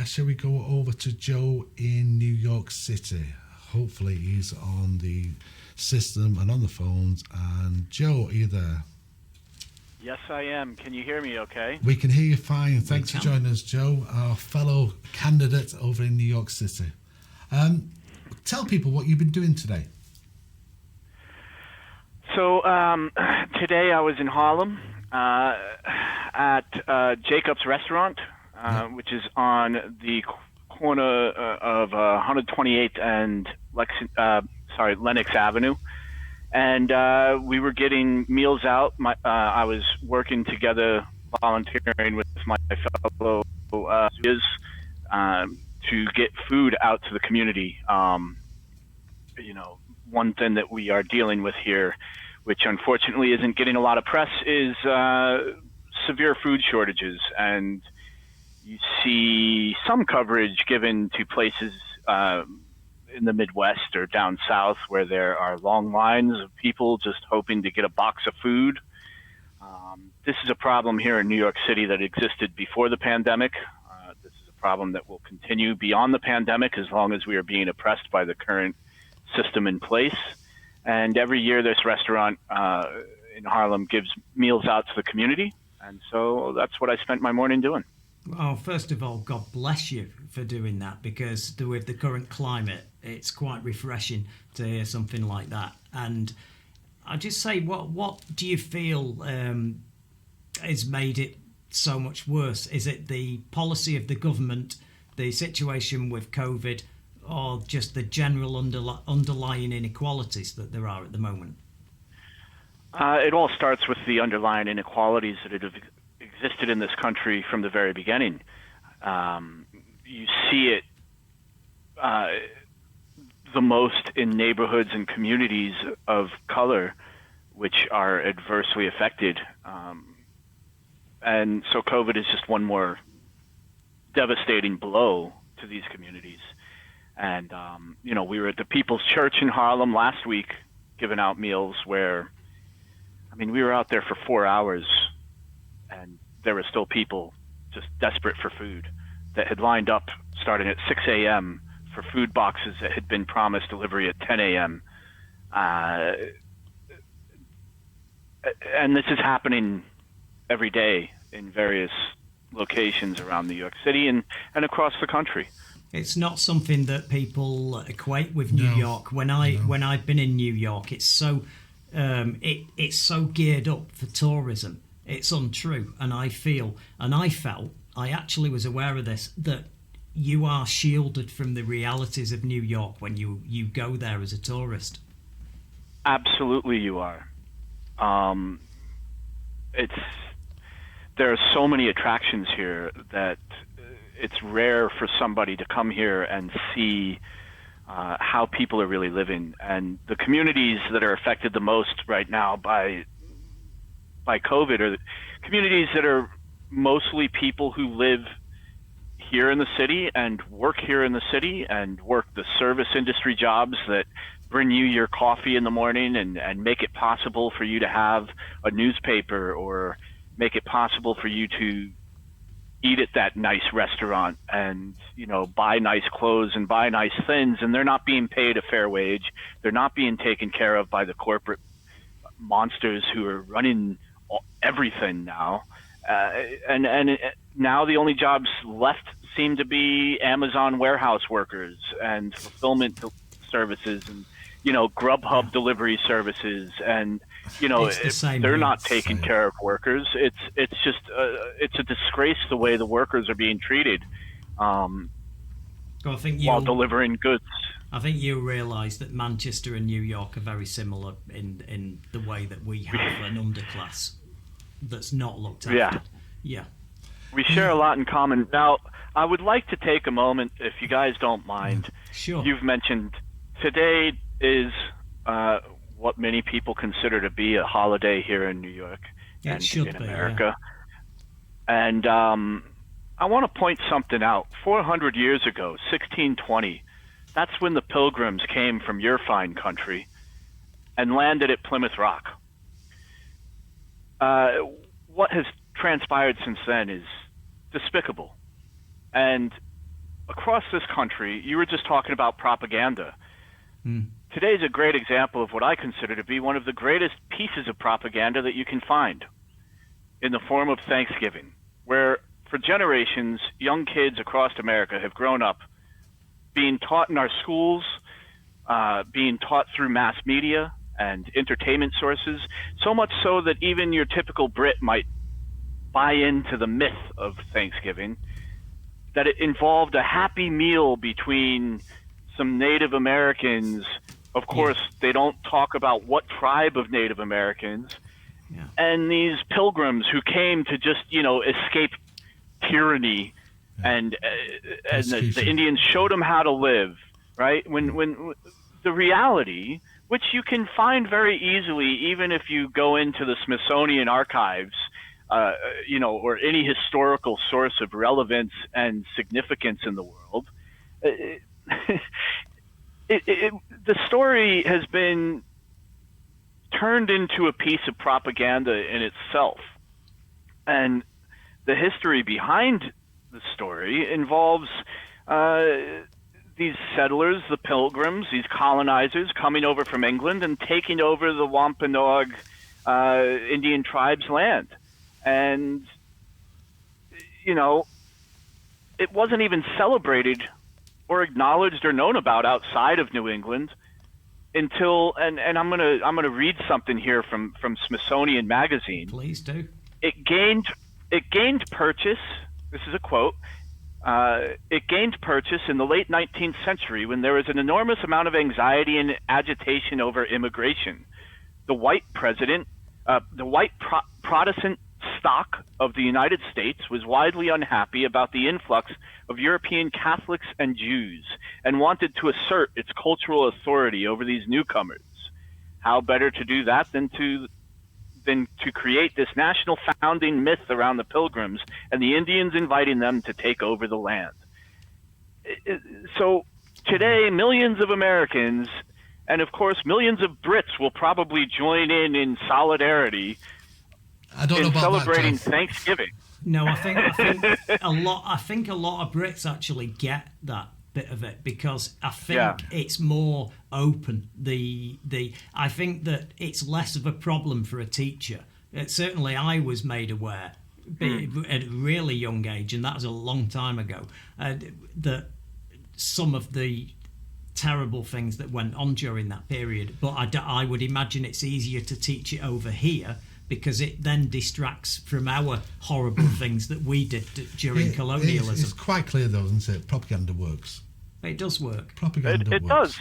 Shall we go over to Joe in New York City? Hopefully he's on the system and on the phones. And Joe, are you there? Yes, I am. Can you hear me okay? We can hear you fine. Thanks for joining us, Joe, our fellow candidate over in New York City. Tell people what you've been doing today. So today I was in Harlem at Jacob's Restaurant, which is on the corner of 128th and Lenox Avenue. And we were getting meals out. I was working together, volunteering with my fellow to get food out to the community. One thing that we are dealing with here, which unfortunately isn't getting a lot of press, is severe food shortages. And you see some coverage given to places in the Midwest or down south where there are long lines of people just hoping to get a box of food. This is a problem here in New York City that existed before the pandemic. This is a problem that will continue beyond the pandemic as long as we are being oppressed by the current system in place. And every year this restaurant in Harlem gives meals out to the community. And so that's what I spent my morning doing. Well, first of all, God bless you for doing that, because with the current climate, it's quite refreshing to hear something like that. And I just say, what do you feel has made it so much worse? Is it the policy of the government, the situation with COVID, or just the general underlying inequalities that there are at the moment? It all starts with the underlying inequalities that have existed in this country from the very beginning. You see it the most in neighborhoods and communities of color, which are adversely affected. And so COVID is just one more devastating blow to these communities. And, we were at the People's Church in Harlem last week giving out meals where, we were out there for 4 hours and there were still people just desperate for food that had lined up starting at 6 a.m. for food boxes that had been promised delivery at 10 a.m. And this is happening every day in various locations around New York City and across the country. It's not something that people equate with New York. When I've been in New York, it's so it's so geared up for tourism. It's untrue, and I felt, I actually was aware of this, that you are shielded from the realities of New York when you go there as a tourist. Absolutely, you are. There are so many attractions here that it's rare for somebody to come here and see how people are really living. And the communities that are affected the most right now by COVID are the communities that are mostly people who live here in the city and work here in the city and work the service industry jobs that bring you your coffee in the morning and make it possible for you to have a newspaper or make it possible for you to eat at that nice restaurant and, buy nice clothes and buy nice things. And they're not being paid a fair wage. They're not being taken care of by the corporate monsters who are running everything now. And now the only jobs left seem to be Amazon warehouse workers and fulfillment services and, Grubhub delivery services. And, they're not taking care of workers. It's just it's a disgrace the way the workers are being treated while delivering goods. I think you realise that Manchester and New York are very similar in the way that we have an underclass that's not looked after. Yeah. We share a lot in common. Now, I would like to take a moment, if you guys don't mind. Sure. You've mentioned today is what many people consider to be a holiday here in New York and in America. Yeah. And I want to point something out. 400 years ago, 1620, that's when the Pilgrims came from your fine country and landed at Plymouth Rock. What has transpired since then is despicable. And across this country, you were just talking about propaganda. Today's a great example of what I consider to be one of the greatest pieces of propaganda that you can find in the form of Thanksgiving, where for generations, young kids across America have grown up being taught in our schools, being taught through mass media and entertainment sources, so much so that even your typical Brit might buy into the myth of Thanksgiving, that it involved a happy meal between some Native Americans. Of course, they don't talk about what tribe of Native Americans, and these pilgrims who came to just, escape tyranny, and the Indians showed them how to live, right? When the reality, which you can find very easily, even if you go into the Smithsonian archives, or any historical source of relevance and significance in the world, the story has been turned into a piece of propaganda in itself. And the history behind the story involves these settlers, the pilgrims, these colonizers coming over from England and taking over the Wampanoag Indian tribes' land. And, it wasn't even celebrated or acknowledged or known about outside of New England until, and I'm gonna read something here from Smithsonian Magazine. Please do. It gained purchase. This is a quote. It gained purchase in the late 19th century when there was an enormous amount of anxiety and agitation over immigration. The white Protestant stock of the United States was widely unhappy about the influx of European Catholics and Jews and wanted to assert its cultural authority over these newcomers. How better to do that than to create this national founding myth around the Pilgrims and the Indians inviting them to take over the land. So today, millions of Americans, and of course millions of Brits, will probably join in solidarity in celebrating Thanksgiving. No, I think a lot of Brits actually get that bit of it, because I think it's more open. I think that it's less of a problem for a teacher. Certainly, I was made aware at a really young age, and that was a long time ago, that some of the terrible things that went on during that period. But I would imagine it's easier to teach it over here, because it then distracts from our horrible things that we did during colonialism. It's quite clear, though, isn't it? Propaganda works. It does work. Propaganda works. It does.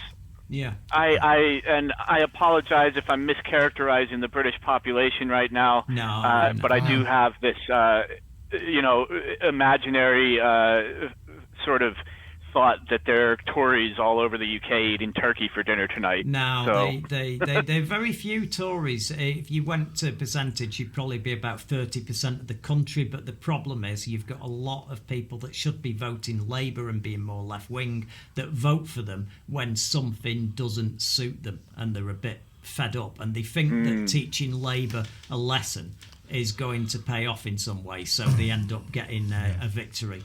Yeah. I apologize if I'm mischaracterizing the British population right now. No. But I do have this, imaginary sort of thought that there are Tories all over the UK eating turkey for dinner tonight. No, so. there are very few Tories. If you went to percentage, you'd probably be about 30% of the country. But the problem is you've got a lot of people that should be voting Labour and being more left-wing that vote for them when something doesn't suit them and they're a bit fed up. And they think that teaching Labour a lesson is going to pay off in some way. So they end up getting a victory.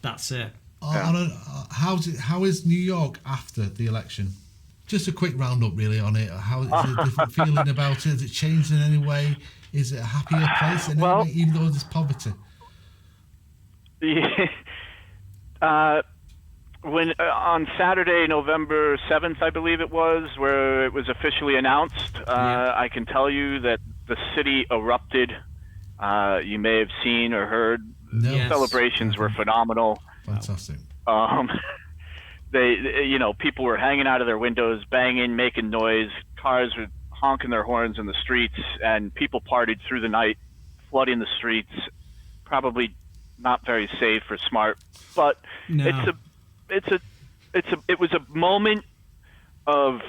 That's it. How is New York after the election? Just a quick roundup, really, on it. How is it a different feeling about it? Has it changed in any way? Is it a happier place in any way, even though there's poverty? When on Saturday, November 7th, I believe it was, where it was officially announced, I can tell you that the city erupted. You may have seen or heard. No. Yes. Celebrations were phenomenal. Fantastic. People were hanging out of their windows, banging, making noise. Cars were honking their horns in the streets, and people partied through the night, flooding the streets. Probably not very safe or smart, but no. it was a moment of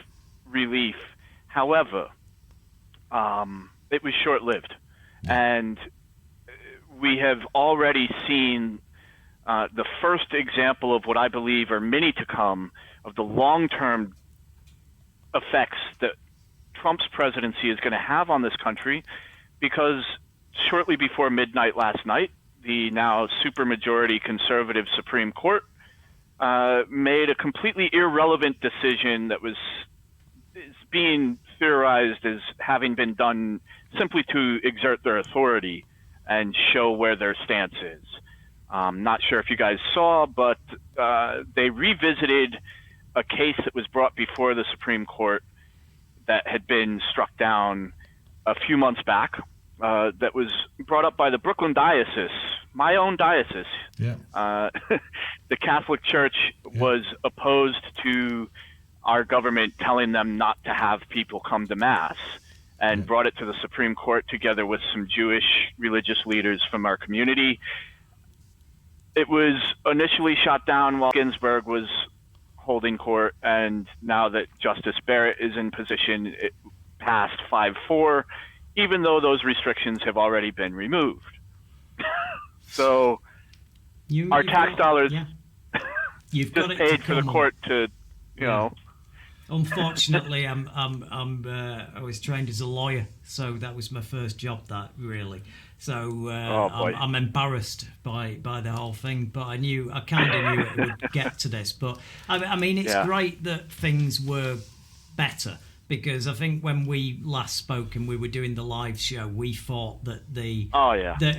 relief. However, it was short-lived, and we have already seen the first example of what I believe are many to come of the long-term effects that Trump's presidency is going to have on this country, because shortly before midnight last night, the now supermajority conservative Supreme Court made a completely irrelevant decision that is being theorized as having been done simply to exert their authority and show where their stance is. Not sure if you guys saw, but they revisited a case that was brought before the Supreme Court that had been struck down a few months back, that was brought up by the Brooklyn Diocese, my own diocese. Yeah. The Catholic Church was opposed to our government telling them not to have people come to Mass, and brought it to the Supreme Court together with some Jewish religious leaders from our community. It was initially shot down while Ginsburg was holding court, and now that Justice Barrett is in position, it passed 5-4, even though those restrictions have already been removed. So our tax dollars you've just paid for the court to, you know. Unfortunately, I was trained as a lawyer, so that was my first job. That really, so I'm embarrassed by the whole thing. But I kind of knew it would get to this. But I mean, it's great that things were better, because I think when we last spoke and we were doing the live show, we thought that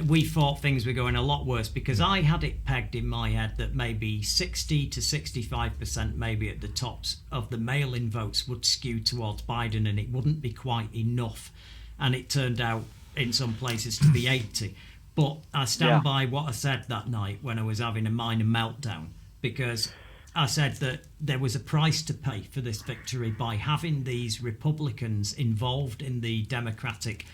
we thought things were going a lot worse, because I had it pegged in my head that maybe 60 to 65% maybe at the tops of the mail-in votes would skew towards Biden, and it wouldn't be quite enough. And it turned out in some places to be 80. But I stand by what I said that night when I was having a minor meltdown, because I said that there was a price to pay for this victory by having these Republicans involved in the Democratic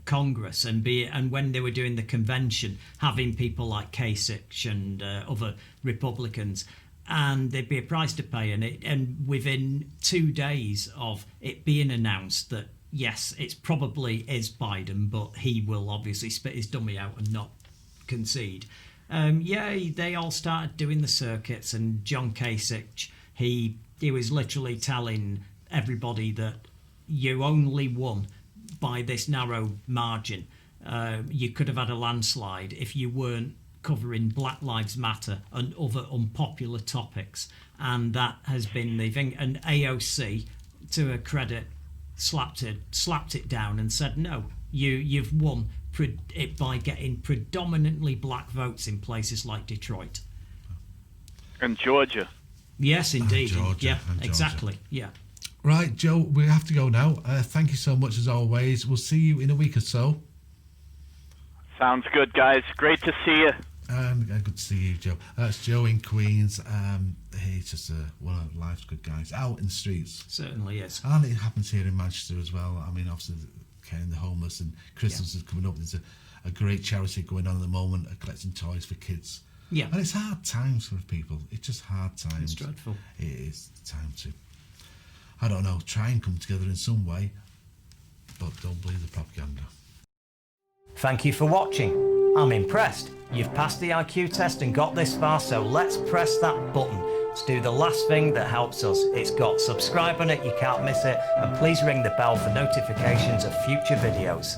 Congress, and when they were doing the convention, having people like Kasich and other Republicans, and there'd be a price to pay. And within 2 days of it being announced that yes, it's probably is Biden, but he will obviously spit his dummy out and not concede. They all started doing the circuits, and John Kasich, he was literally telling everybody that you only won by this narrow margin. You could have had a landslide if you weren't covering Black Lives Matter and other unpopular topics, and that has been the thing. And AOC, to her credit, slapped it down and said, no, you've won it by getting predominantly black votes in places like Detroit and Georgia. Yes, indeed. Georgia, exactly. Yeah. Right, Joe, we have to go now. Thank you so much as always. We'll see you in a week or so. Sounds good, guys. Great to see you. Good to see you, Joe. That's Joe in Queens. He's just one of life's good guys out in the streets. Certainly is. And it happens here in Manchester as well. I mean, obviously, caring the homeless, and Christmas is coming up. There's a great charity going on at the moment, collecting toys for kids. Yeah. And it's hard times for people. It's just hard times. It's dreadful. It is time to, I don't know, try and come together in some way, but don't believe the propaganda. Thank you for watching. I'm impressed. You've passed the IQ test and got this far, so let's press that button to do the last thing that helps us. It's got subscribe on it, you can't miss it, and please ring the bell for notifications of future videos.